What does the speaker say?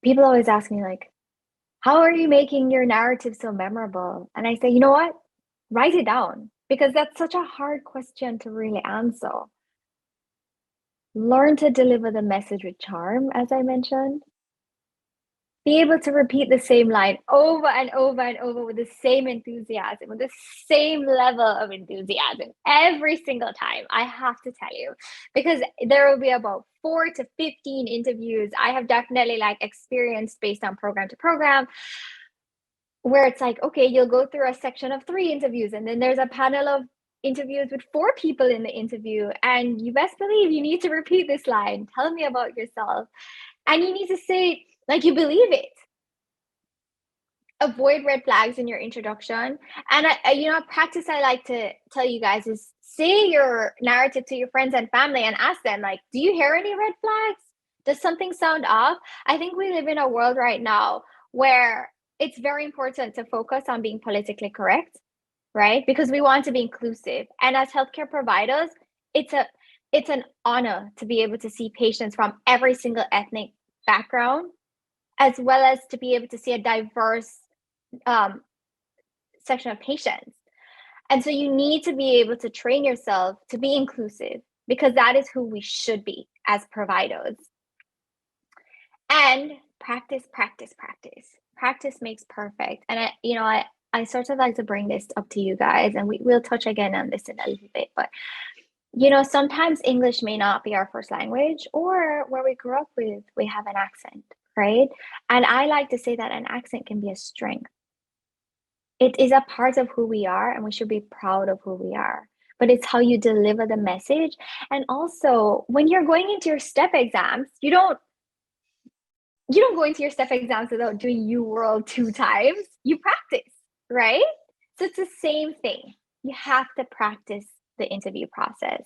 People always ask me like, how are you making your narrative so memorable? And I say, you know what? Write it down because that's such a hard question to really answer. Learn to deliver the message with charm, as I mentioned. Be able to repeat the same line over and over and over with the same enthusiasm, with the same level of enthusiasm every single time. I have to tell you, because there will be about 4 to 15 interviews I have definitely like experienced based on program to program, where it's like, okay, you'll go through a section of 3 interviews, and then there's a panel of interviews with 4 people in the interview. And you best believe you need to repeat this line. Tell me about yourself. And you need to say, like, you believe it. Avoid red flags in your introduction. And a practice I like to tell you guys is say your narrative to your friends and family and ask them, like, do you hear any red flags? Does something sound off? I think we live in a world right now where it's very important to focus on being politically correct, right? Because we want to be inclusive. And as healthcare providers, it's a it's an honor to be able to see patients from every single ethnic background, as well as to be able to see a diverse um, section of patients. And so you need to be able to train yourself to be inclusive because that is who we should be as providers. And practice, practice, practice. Practice makes perfect. And I sort of like to bring this up to you guys, and we'll touch again on this in a little bit. But sometimes English may not be our first language, or where we grew up with, we have an accent, right? And I like to say that an accent can be a strength. It is a part of who we are, and we should be proud of who we are. But it's how you deliver the message. And also, when you're going into your step exams, you don't go into your step exams without doing UWorld 2 times. You practice, right? So it's the same thing. You have to practice the interview process.